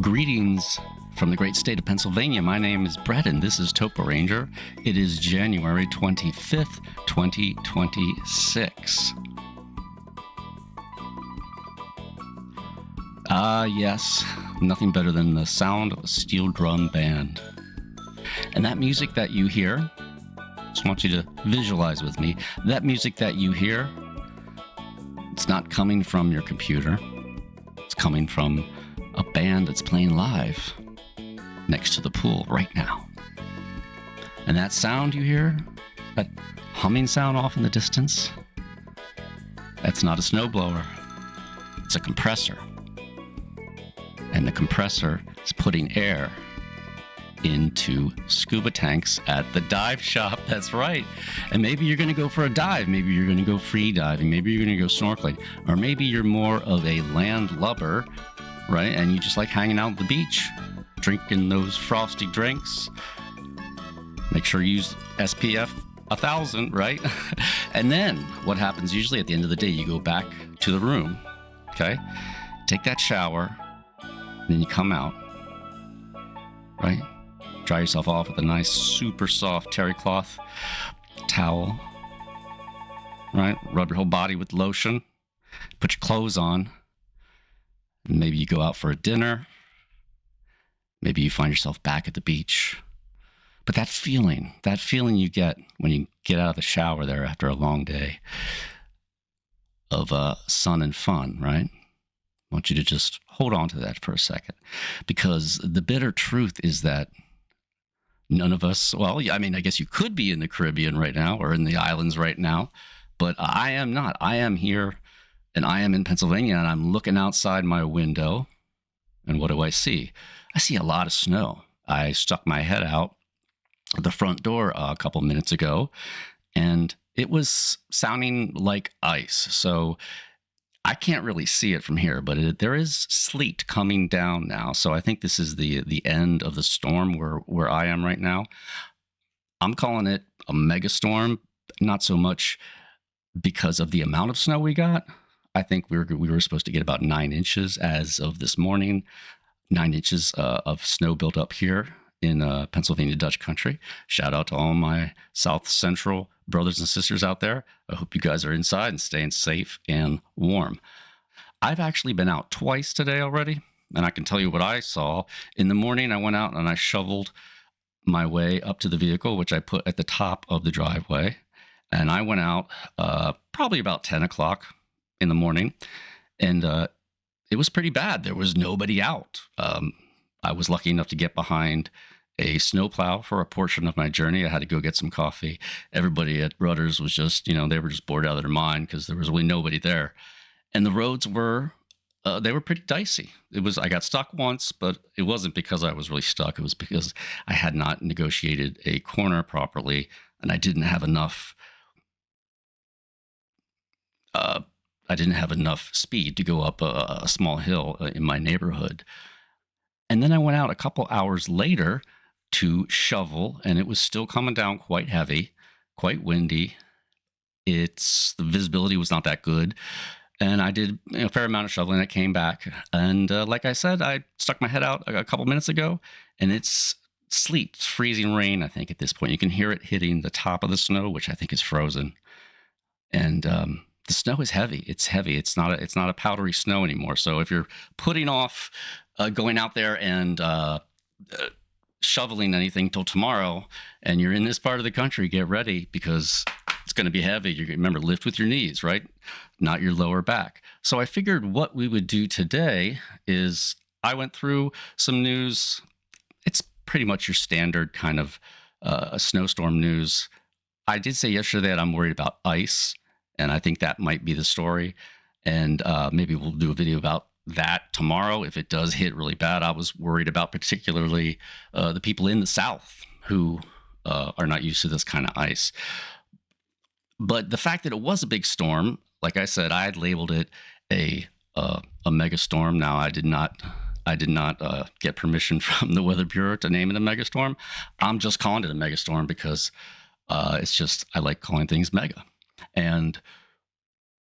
Greetings from the great state of Pennsylvania. My name is Brett, and this is TopoRanger. It is January 25th, 2026. Yes, nothing better than the sound of a steel drum band. And that music that you hear, just want you to visualize with me, that music that you hear, it's not coming from your computer. It's coming from a band that's playing live next to the pool right now. And that sound you hear, that humming sound off in the distance, that's not a snowblower. It's a compressor. And the compressor is putting air into scuba tanks at the dive shop. That's right. And maybe you're going to go for a dive. Maybe you're going to go free diving. Maybe you're going to go snorkeling. Or maybe you're more of a landlubber, right? And you just like hanging out at the beach, drinking those frosty drinks. Make sure you use SPF 1000, right? And then what happens usually at the end of the day, you go back to the room, okay? Take that shower, then you come out, right? Dry yourself off with a nice, super soft terry cloth towel, right? Rub your whole body with lotion, put your clothes on. Maybe you go out for a dinner. Maybe you find yourself back at the beach. But that feeling you get when you get out of the shower there after a long day of sun and fun, right? I want you to just hold on to that for a second, because the bitter truth is that none of us, well, I mean, I guess you could be in the Caribbean right now or in the islands right now, but I am not. I am here, and I am in Pennsylvania, and I'm looking outside my window, and what do I see? I see a lot of snow. I stuck my head out the front door a couple minutes ago, and it was sounding like ice. So I can't really see it from here, but there is sleet coming down now. So I think this is the end of the storm where I am right now. I'm calling it a megastorm, not so much because of the amount of snow we got. I think we were supposed to get about 9 inches as of this morning. 9 inches of snow built up here in Pennsylvania Dutch country. Shout out to all my South Central brothers and sisters out there. I hope you guys are inside and staying safe and warm. I've actually been out twice today already, and I can tell you what I saw. In the morning, I went out and I shoveled my way up to the vehicle, which I put at the top of the driveway. And I went out probably about 10 o'clock in the morning, and it was pretty bad. There was nobody out. I was lucky enough to get behind a snowplow for a portion of my journey. I had to go get some coffee. Everybody at Rutter's was just, they were just bored out of their mind because there was really nobody there. And the roads were, they were pretty dicey. I got stuck once, but it wasn't because I was really stuck. It was because I had not negotiated a corner properly, and I didn't have enough speed to go up a small hill in my neighborhood. And then I went out a couple hours later to shovel, and it was still coming down quite heavy, quite windy. The visibility was not that good. And I did a fair amount of shoveling. I came back. And like I said, I stuck my head out a couple minutes ago, and it's sleet, it's freezing rain, I think, at this point. You can hear it hitting the top of the snow, which I think is frozen. And the snow is heavy. It's heavy. It's not a powdery snow anymore. So if you're putting off going out there and shoveling anything till tomorrow, and you're in this part of the country, get ready, because it's going to be heavy. Remember, lift with your knees, right? Not your lower back. So I figured what we would do today is I went through some news. It's pretty much your standard kind of snowstorm news. I did say yesterday that I'm worried about ice, and I think that might be the story. And maybe we'll do a video about that tomorrow if it does hit really bad. I was worried about particularly the people in the South who are not used to this kind of ice. But the fact that it was a big storm, like I said, I had labeled it a megastorm. Now I did not get permission from the Weather Bureau to name it a megastorm. I'm just calling it a megastorm because it's just, I like calling things mega. And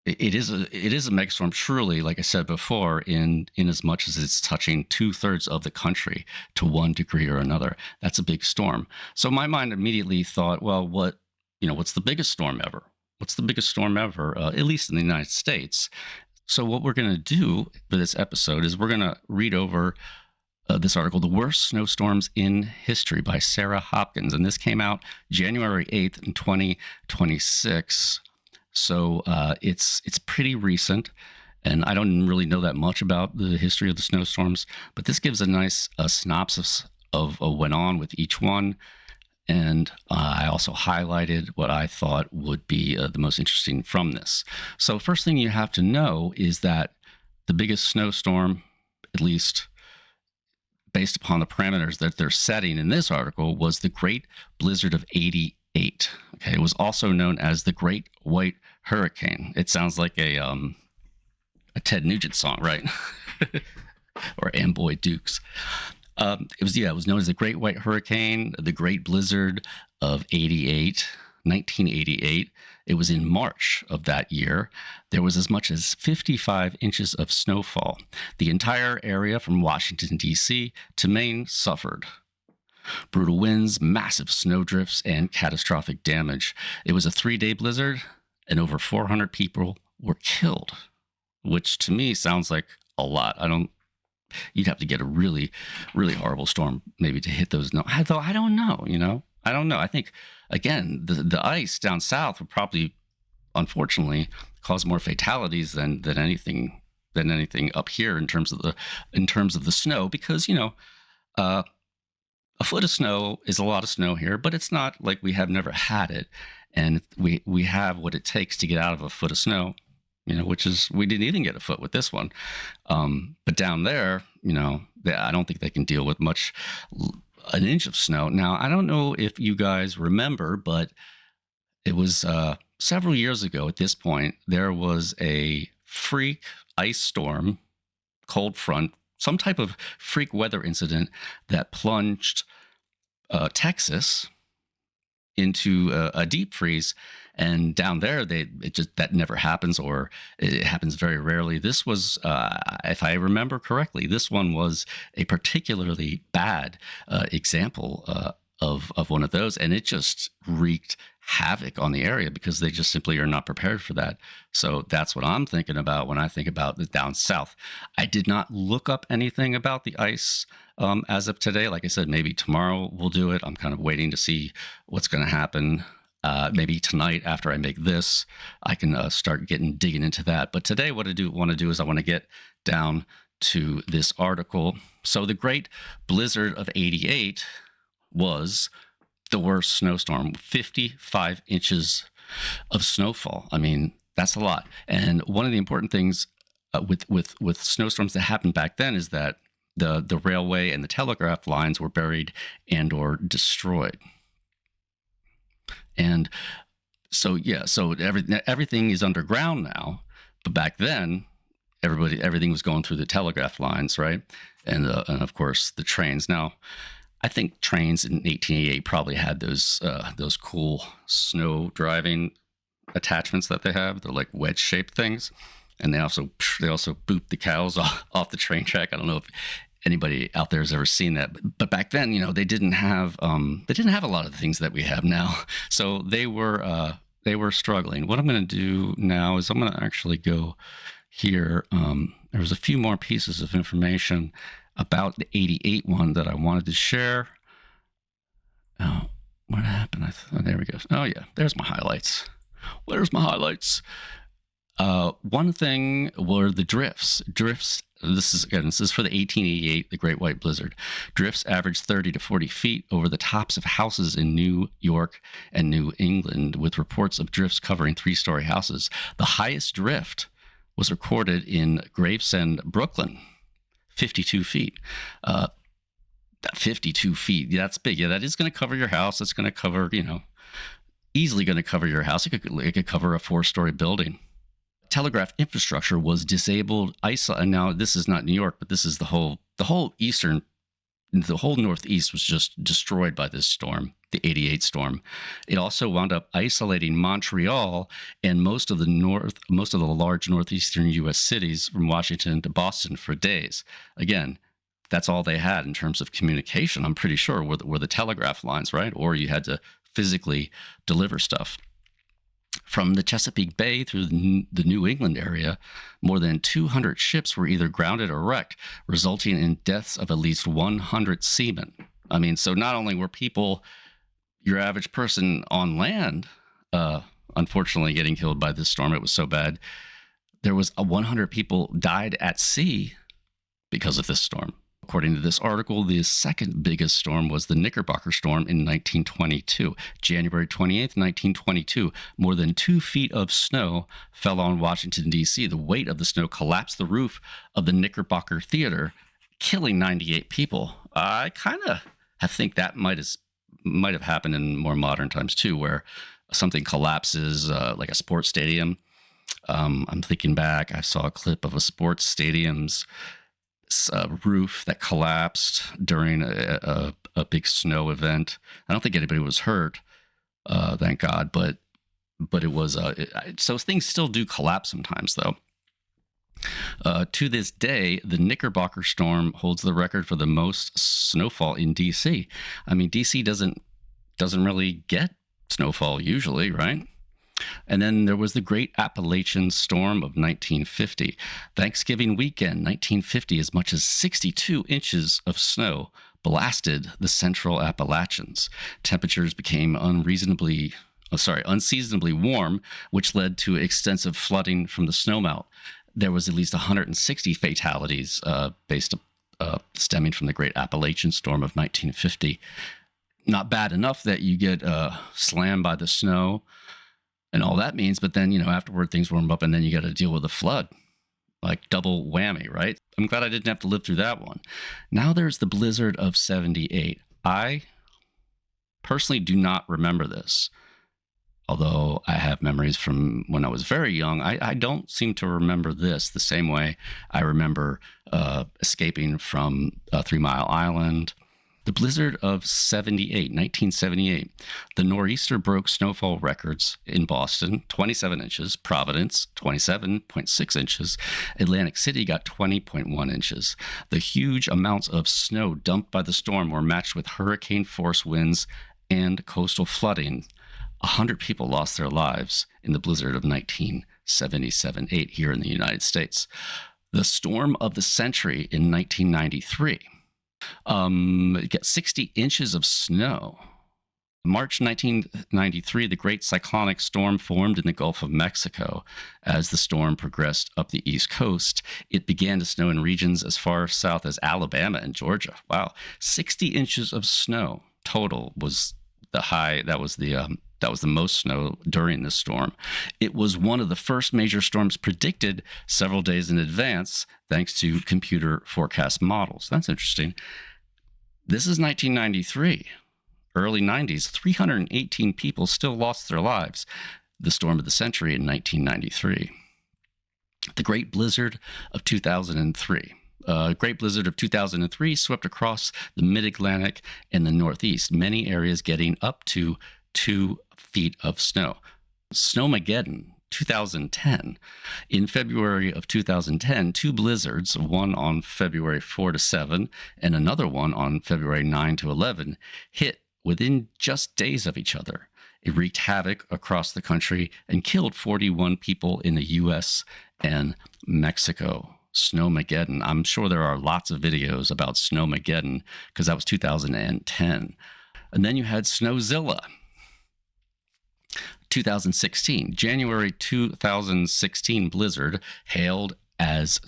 it is a megastorm, truly, like I said before, in as much as it's touching 2/3 of the country to one degree or another. That's a big storm. So my mind immediately thought, well, what's the biggest storm ever? What's the biggest storm ever, at least in the United States? So what we're going to do for this episode is we're going to read over this article, "The Worst Snowstorms in History" by Sarah Hopkins. And this came out January 8th in 2026. So it's pretty recent. And I don't really know that much about the history of the snowstorms, but this gives a nice synopsis of what went on with each one. And I also highlighted what I thought would be the most interesting from this. So first thing you have to know is that the biggest snowstorm, at least based upon the parameters that they're setting in this article, was the Great Blizzard of '88. Okay, it was also known as the Great White Hurricane. It sounds like a Ted Nugent song, right? Or Amboy Dukes. It was known as the Great White Hurricane, the Great Blizzard of 1988. It was in March of that year. There was as much as 55 inches of snowfall. The entire area from Washington, D.C. to Maine suffered. Brutal winds, massive snowdrifts, and catastrophic damage. It was a 3-day blizzard, and over 400 people were killed, which to me sounds like a lot. You'd have to get a really, really horrible storm maybe to hit those. Though I don't know, I don't know. I think, again, the ice down south would probably, unfortunately, cause more fatalities than anything up here in terms of the snow, because a foot of snow is a lot of snow here, but it's not like we have never had it, and we have what it takes to get out of a foot of snow. Which is, we didn't even get a foot with this one. But down there, I don't think they can deal with much, an inch of snow. Now, I don't know if you guys remember, but it was several years ago at this point, there was a freak ice storm, cold front, some type of freak weather incident that plunged Texas into a deep freeze. And down there, that never happens, or it happens very rarely. This was, if I remember correctly, this one was a particularly bad example of one of those, and it just wreaked havoc on the area because they just simply are not prepared for that. So that's what I'm thinking about when I think about the down south. I did not look up anything about the ice as of today. Like I said, maybe tomorrow we'll do it. I'm kind of waiting to see what's going to happen. Maybe tonight after I make this, I can start digging into that. But today what I want to do is I want to get down to this article. So the Great Blizzard of '88 was the worst snowstorm, 55 inches of snowfall. I mean, that's a lot. And one of the important things with snowstorms that happened back then is that the railway and the telegraph lines were buried and or destroyed. And so everything is underground now, but back then everything was going through the telegraph lines, right? And of course the trains. Now, I think trains in 1888 probably had those cool snow driving attachments that they have. They're like wedge shaped things, and they also boot the cows off the train track. I don't know if anybody out there has ever seen that, but back then, they didn't have a lot of the things that we have now. So they were struggling. What I'm going to do now is I'm going to actually go here. There was a few more pieces of information about the '88 one that I wanted to share. Oh, what happened? There we go. Oh yeah, there's my highlights. Where's my highlights? One thing were the drifts. This is for the 1888, the Great White Blizzard. Drifts averaged 30 to 40 feet over the tops of houses in New York and New England, with reports of drifts covering 3-story houses. The highest drift was recorded in Gravesend, Brooklyn, 52 feet. 52 feet, that's big. Yeah, that is going to cover your house. It's going to cover, easily going to cover your house. It could cover a 4-story building. Telegraph infrastructure was disabled. And now this is not New York, but this is the whole Northeast was just destroyed by this storm. the 88 storm. It also wound up isolating Montreal and most of the large northeastern U.S. cities from Washington to Boston for days. Again, that's all they had in terms of communication, I'm pretty sure, were the telegraph lines, right? Or you had to physically deliver stuff. From the Chesapeake Bay through the New England area, more than 200 ships were either grounded or wrecked, resulting in deaths of at least 100 seamen. I mean, so not only were people, your average person on land, unfortunately getting killed by this storm, it was so bad, there was 100 people died at sea because of this storm. According to this article, the second biggest storm was the Knickerbocker storm in 1922. January 28th, 1922, more than 2 feet of snow fell on Washington, D.C. The weight of the snow collapsed the roof of the Knickerbocker Theater, killing 98 people. I kind of think that might have happened in more modern times too, where something collapses, like a sports stadium. I'm thinking back, I saw a clip of a sports stadium's roof that collapsed during a big snow event. I don't think anybody was hurt, thank God, but it was so things still do collapse sometimes, though. To this day, the Knickerbocker storm holds the record for the most snowfall in DC. I mean, DC doesn't really get snowfall usually, right? And then there was the Great Appalachian Storm of 1950. Thanksgiving weekend, 1950, as much as 62 inches of snow blasted the central Appalachians. Temperatures became unseasonably warm, which led to extensive flooding from the snowmelt. There was at least 160 fatalities stemming from the Great Appalachian Storm of 1950. Not bad enough that you get slammed by the snow and all that means, but then, afterward things warm up and then you got to deal with a flood. Like double whammy, right? I'm glad I didn't have to live through that one. Now there's the blizzard of 78. I personally do not remember this, although I have memories from when I was very young. I don't seem to remember this the same way I remember escaping from 3 Mile Island. The blizzard of 1978. The nor'easter broke snowfall records in Boston, 27 inches, Providence, 27.6 inches, Atlantic City got 20.1 inches. The huge amounts of snow dumped by the storm were matched with hurricane-force winds and coastal flooding. 100 people lost their lives in the blizzard of 1977-8 here in the United States. The storm of the century in 1993. It got 60 inches of snow. March 1993, the Great Cyclonic Storm formed in the Gulf of Mexico. As the storm progressed up the East Coast, it began to snow in regions as far south as Alabama and Georgia. Wow, 60 inches of snow total was the high. That was the most snow during this storm. It was one of the first major storms predicted several days in advance, thanks to computer forecast models. That's interesting. This is 1993. Early 90s, 318 people still lost their lives. The storm of the century in 1993. The Great Blizzard of 2003. Great Blizzard of 2003 swept across the Mid-Atlantic and the Northeast, many areas getting up to 2 feet of snow. Snowmageddon, 2010. In February of 2010, 2 blizzards, one on February 4 to 7 and another one on February 9 to 11, hit within just days of each other. It wreaked havoc across the country and killed 41 people in the U.S. and Mexico. Snowmageddon. I'm sure there are lots of videos about Snowmageddon because that was 2010. And then you had Snowzilla. 2016, January 2016 blizzard hailed as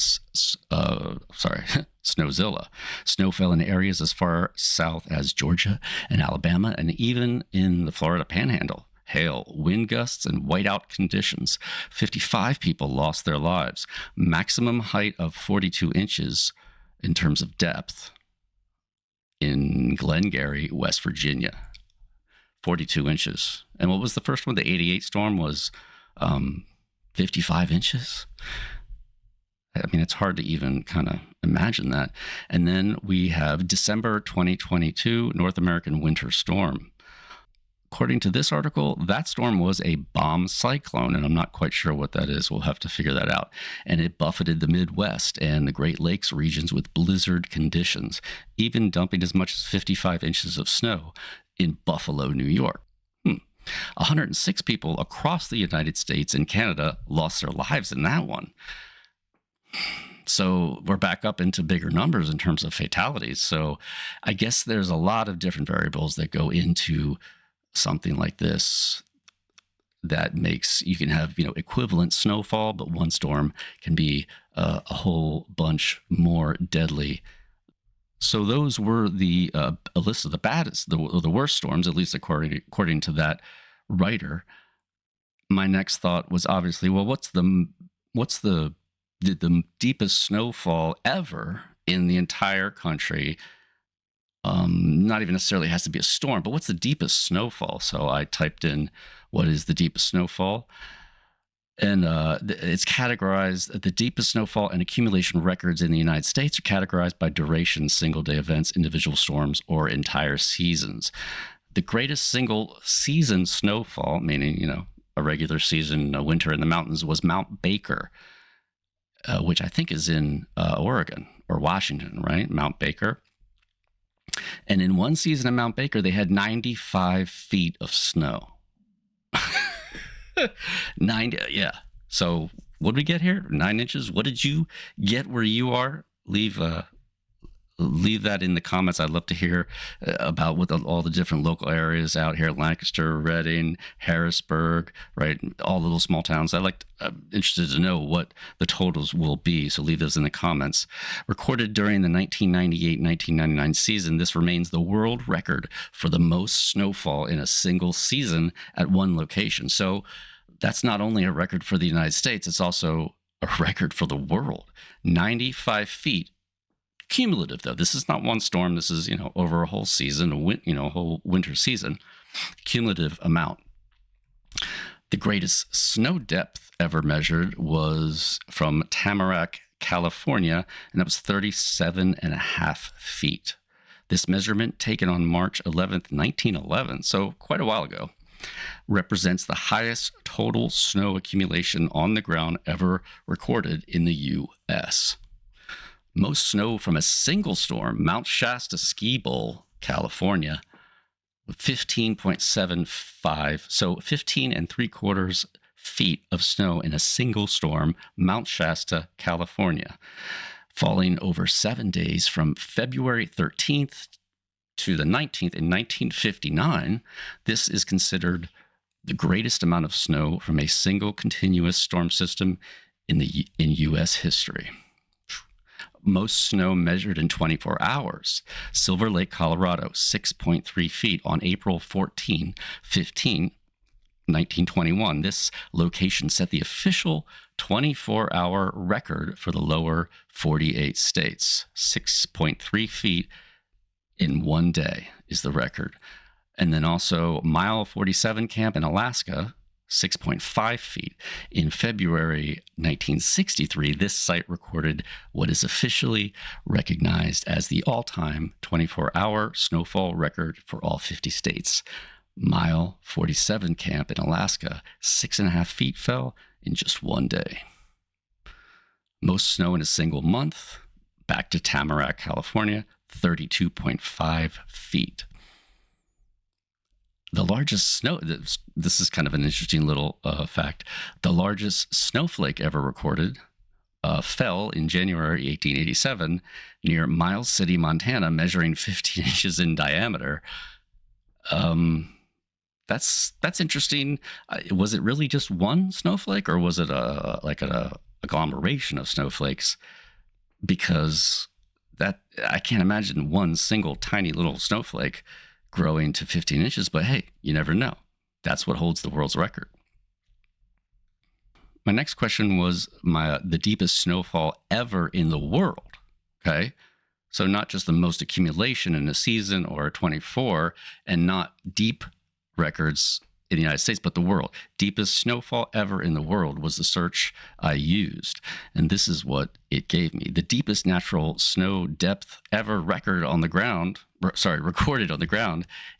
Snowzilla. Snow fell in areas as far south as Georgia and Alabama, and even in the Florida Panhandle. Hail, wind gusts, and whiteout conditions. 55 people lost their lives. Maximum height of 42 inches in terms of depth in Glengarry, West Virginia. 42 inches. And what was the first one? The 88 storm was 55 inches. I mean, it's hard to even kind of imagine that. And then we have December 2022 North American winter storm. According to this article, that storm was a bomb cyclone, and I'm not quite sure what that is. We'll have to figure that out. And it buffeted the Midwest and the Great Lakes regions with blizzard conditions, even dumping as much as 55 inches of snow in Buffalo, New York. 106 people across the United States and Canada lost their lives in that one. So we're back up into bigger numbers in terms of fatalities. So I guess there's a lot of different variables that go into something like this that makes you can have equivalent snowfall, but one storm can be a whole bunch more deadly. So those were a list of the baddest, the worst storms, at least according to that writer. My next thought was obviously, well, what's the deepest snowfall ever in the entire country? Not even necessarily has to be a storm, but what's the deepest snowfall? So I typed in what is the deepest snowfall, and it's categorized. The deepest snowfall and accumulation records in the United States are categorized by duration, single-day events, individual storms, or entire seasons. The greatest single-season snowfall, meaning a regular season, a winter in the mountains, was Mount Baker, which I think is in Oregon or Washington, right? Mount Baker. And in one season at Mount Baker, they had 95 feet of snow. 90, yeah. So what did we get here? 9 inches. What did you get where you are? Leave that in the comments. I'd love to hear about what all the different local areas out here: Lancaster, Reading, Harrisburg, right? All the little small towns. I'm interested to know what the totals will be. So leave those in the comments. Recorded during the 1998-1999 season, this remains the world record for the most snowfall in a single season at one location. So that's not only a record for the United States, it's also a record for the world. 95 feet. Cumulative, though. This is not one storm. This is, over a whole season, a whole winter season. Cumulative amount. The greatest snow depth ever measured was from Tamarack, California, and that was 37.5 feet. This measurement, taken on March 11th, 1911, so quite a while ago, represents the highest total snow accumulation on the ground ever recorded in the U.S. Most snow from a single storm, Mount Shasta Ski Bowl, California, 15.75, so 15.75 feet of snow in a single storm, Mount Shasta, California, falling over 7 days from February 13th to the 19th in 1959. This is considered the greatest amount of snow from a single continuous storm system in U.S. history. Most snow measured in 24 hours. Silver Lake, Colorado, 6.3 feet on April 15, 1921. This location set the official 24-hour record for the lower 48 states. 6.3 feet in one day is the record. And then also Mile 47 Camp in Alaska, 6.5 feet. In February 1963, this site recorded what is officially recognized as the all-time 24-hour snowfall record for all 50 states. Mile 47 Camp in Alaska, 6.5 feet fell in just one day. Most snow in a single month, back to Tamarack, California, 32.5 feet. The largest snow, this is kind of an interesting little fact. The largest snowflake ever recorded fell in January 1887 near Miles City, Montana, measuring 15 inches in diameter. That's interesting. Was it really just one snowflake, or was it an agglomeration of snowflakes? Because I can't imagine one single tiny little snowflake growing to 15 inches, but hey, you never know. That's what holds the world's record. My next question was the deepest snowfall ever in the world. Okay, so not just the most accumulation in a season or a 24, and not deep records in the United States, but the world. Deepest snowfall ever in the world was the search I used. And this is what it gave me. The deepest natural snow depth ever recorded on the ground is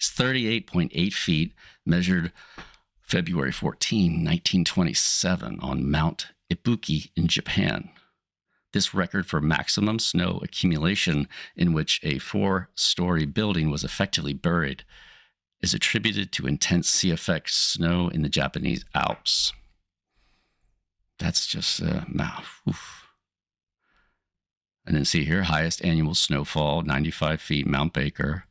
38.8 feet, measured February 14, 1927 on Mount Ibuki in Japan. This record for maximum snow accumulation in which a 4-story building was effectively buried is attributed to intense sea effect snow in the Japanese Alps. That's just, oof. And then see here, highest annual snowfall, 95 feet, Mount Baker.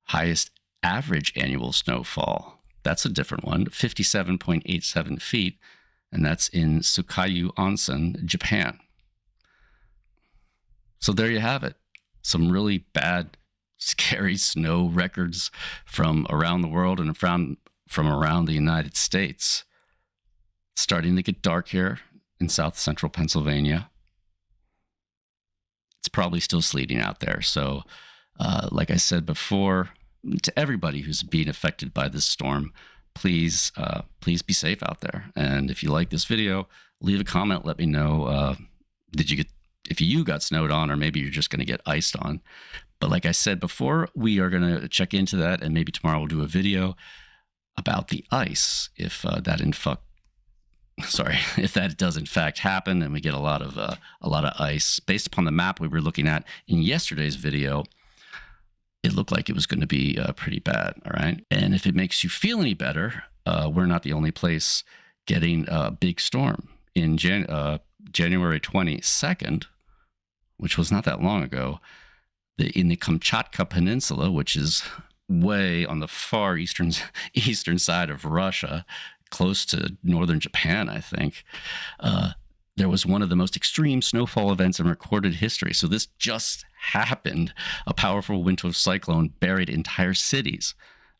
Highest average annual snowfall, that's a different one, 57.87 feet, and that's in Sukayu Onsen, Japan. So there you have it. Some really bad, scary snow records from around the world and from around the United States. It's starting to get dark here in south central Pennsylvania. It's probably still sleeting out there. So like I said before, to everybody who's being affected by this storm, please be safe out there. And if you like this video, leave a comment. Let me know, if you got snowed on, or maybe you're just going to get iced on. But like I said before, we are going to check into that, and maybe tomorrow we'll do a video about the ice if that does in fact happen, and we get a lot of ice. Based upon the map we were looking at in yesterday's video, it looked like it was going to be pretty bad. All right, and if it makes you feel any better, we're not the only place getting a big storm. In January 22nd, which was not that long ago, in the Kamchatka Peninsula, which is way on the far eastern side of Russia, close to northern Japan, I think, there was one of the most extreme snowfall events in recorded history. So this just happened. A powerful winter cyclone buried entire cities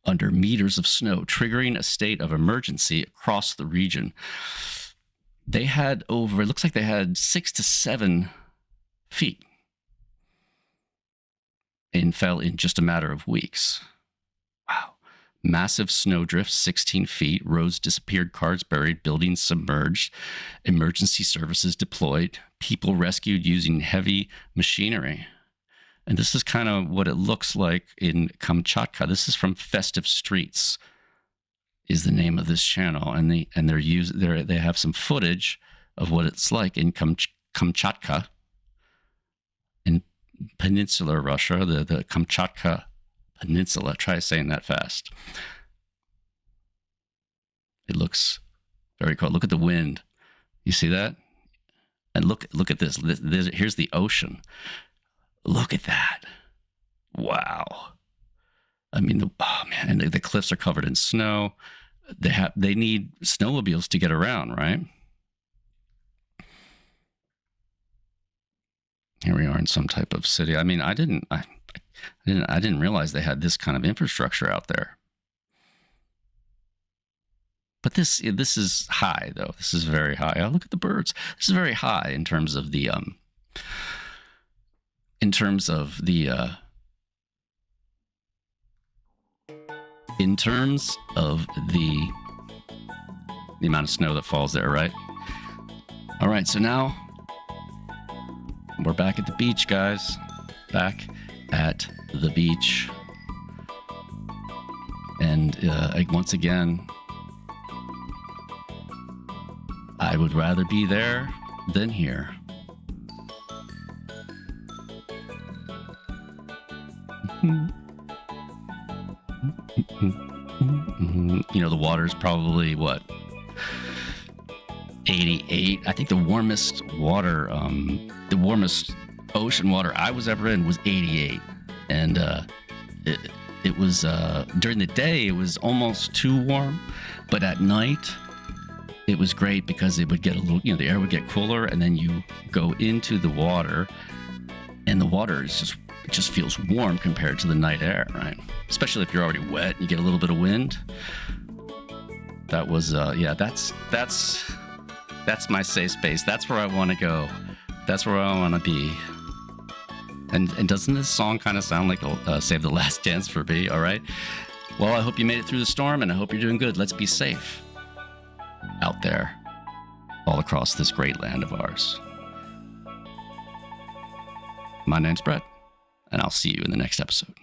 under meters of snow, triggering a state of emergency across the region. They had it looks like they had 6 to 7 feet, and fell in just a matter of weeks. Wow. Massive snowdrifts, 16 feet, roads disappeared, cars buried, buildings submerged, emergency services deployed, people rescued using heavy machinery. And this is kind of what it looks like in Kamchatka. This is from Festive Streets, is the name of this channel, and they have some footage of what it's like in Kamchatka, in peninsular Russia, the Kamchatka Peninsula. Try saying that fast. It looks very cool. Look at the wind. You see that? And look at this. Here's the ocean. Look at that. Wow. I mean, and the cliffs are covered in snow. They need snowmobiles to get around, right? Here we are in some type of city. I mean, I didn't realize they had this kind of infrastructure out there. But this is high, though. This is very high. Oh, look at the birds. This is very high in terms of the amount of snow that falls there, right? All right, so now we're back at the beach, guys. Back at the beach. And once again, I would rather be there than here. You know, the water's probably, what, 88? I think the warmest water, the warmest ocean water I was ever in was 88. And it was, during the day, it was almost too warm. But at night, it was great because it would get a little, the air would get cooler, and then you go into the water, and the water is just feels warm compared to the night air, right? Especially if you're already wet and you get a little bit of wind. That was, that's my safe space. That's where I want to go. That's where I want to be. And doesn't this song kind of sound like Save the Last Dance for me? All right. Well, I hope you made it through the storm, and I hope you're doing good. Let's be safe out there, all across this great land of ours. My name's Brett, and I'll see you in the next episode.